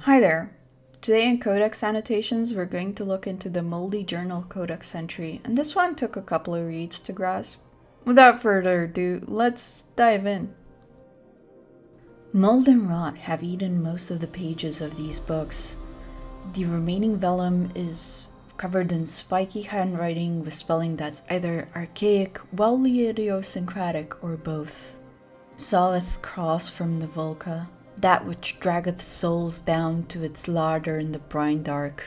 Hi there! Today in Codex Annotations, we're going to look into the Moldy Journal Codex entry, and this one took a couple of reads to grasp. Without further ado, let's dive in. Mold and rot have eaten most of the pages of these books. The remaining vellum is covered in spiky handwriting with spelling that's either archaic, wildly idiosyncratic, or both. Saweth cross from the Volca, that which draggeth souls down to its larder in the brine dark.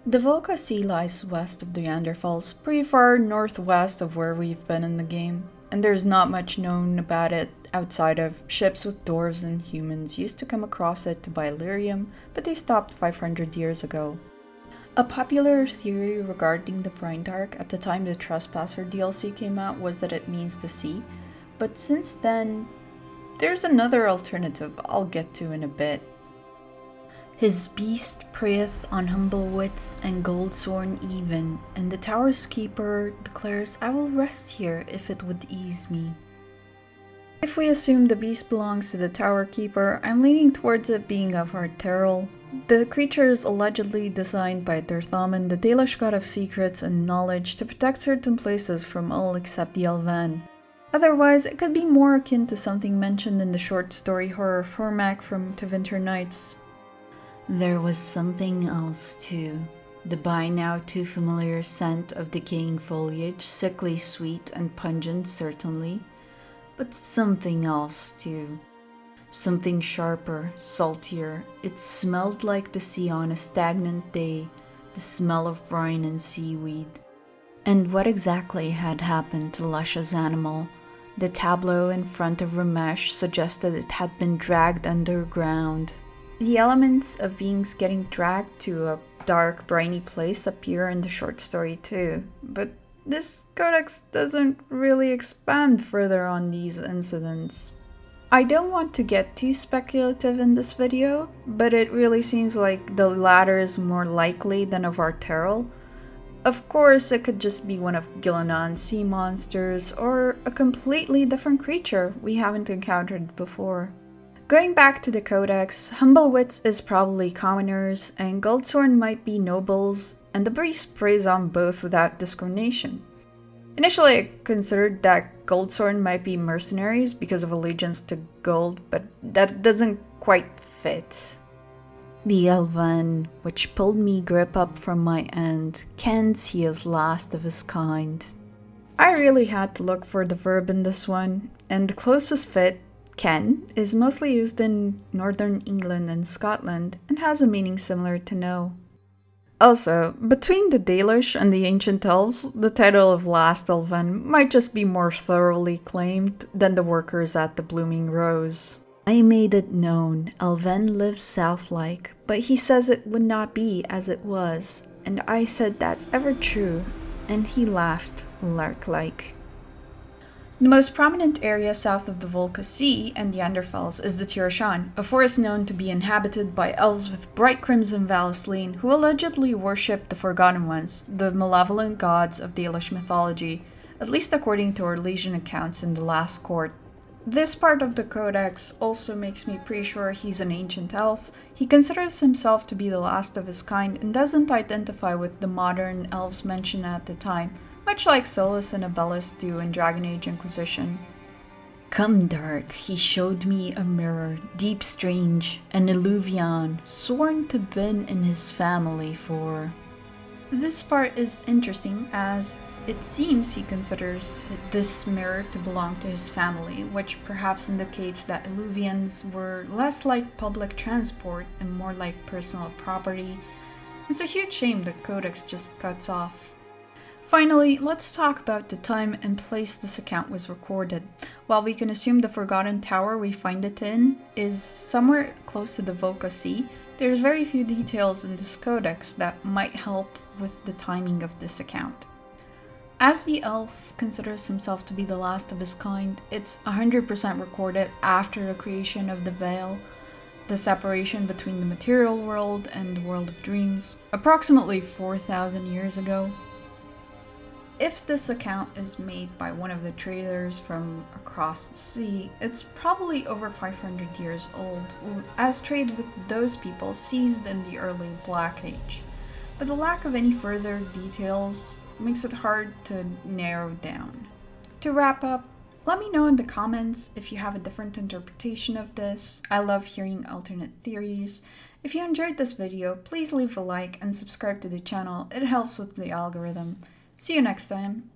The Volca Sea lies west of the Neanderthals, pretty far northwest of where we've been in the game, and there's not much known about it outside of ships with dwarves and humans used to come across it to buy lyrium, but they stopped 500 years ago. A popular theory regarding the brine dark at the time the Trespasser DLC came out was that it means the sea, but since then, there's another alternative I'll get to in a bit. His beast preyeth on humble wits and goldsworn even, and the tower's keeper declares, I will rest here if it would ease me. If we assume the beast belongs to the tower keeper, I'm leaning towards it being of Arteril. The creature is allegedly designed by Derthaman, the Dalish god of secrets and knowledge, to protect certain places from all except the Elvan. Otherwise, it could be more akin to something mentioned in the short story horror format from To Winter Nights. There was something else too. The by now too familiar scent of decaying foliage, sickly sweet and pungent certainly, but something else too. Something sharper, saltier. It smelled like the sea on a stagnant day, the smell of brine and seaweed. And what exactly had happened to Lusha's animal? The tableau in front of Ramesh suggested it had been dragged underground. The elements of beings getting dragged to a dark, briny place appear in the short story too, but this codex doesn't really expand further on these incidents. I don't want to get too speculative in this video, but it really seems like the latter is more likely than of Arteril. Of course, it could just be one of Gillenon's sea monsters, or a completely different creature we haven't encountered before. Going back to the codex, humble wits is probably commoners, and goldsworn might be nobles, and the priest preys on both without discrimination. Initially, I considered that goldsworn might be mercenaries because of allegiance to gold, but that doesn't quite fit. The Elvan, which pulled me grip up from my end, kens he is last of his kind. I really had to look for the verb in this one, and the closest fit, ken, is mostly used in northern England and Scotland, and has a meaning similar to know. Also, between the Dalish and the ancient elves, the title of Last Elvan might just be more thoroughly claimed than the workers at the Blooming Rose. I made it known Elven lives south-like, but he says it would not be as it was, and I said that's ever true, and he laughed, lark-like. The most prominent area south of the Volca Sea and the Neanderthals is the Tirashan, a forest known to be inhabited by elves with bright crimson Valusline who allegedly worship the Forgotten Ones, the malevolent gods of Dalish mythology, at least according to Orlesian accounts in the Last Court. This part of the codex also makes me pretty sure he's an ancient elf. He considers himself to be the last of his kind and doesn't identify with the modern elves mentioned at the time, much like Solus and Abellus do in Dragon Age Inquisition. Come dark, he showed me a mirror, deep strange, an illuvion, sworn to been in his family for... This part is interesting as it seems he considers this mirror to belong to his family, which perhaps indicates that illuvians were less like public transport and more like personal property. It's a huge shame the codex just cuts off. Finally, let's talk about the time and place this account was recorded. While we can assume the Forgotten Tower we find it in is somewhere close to the Volca Sea, there's very few details in this codex that might help with the timing of this account. As the elf considers himself to be the last of his kind, it's 100% recorded after the creation of the Veil, the separation between the material world and the world of dreams, approximately 4,000 years ago. If this account is made by one of the traders from across the sea, it's probably over 500 years old, as trade with those people ceased in the early Black Age. But the lack of any further details makes it hard to narrow down. To wrap up, let me know in the comments if you have a different interpretation of this. I love hearing alternate theories. If you enjoyed this video, please leave a like and subscribe to the channel. It helps with the algorithm. See you next time.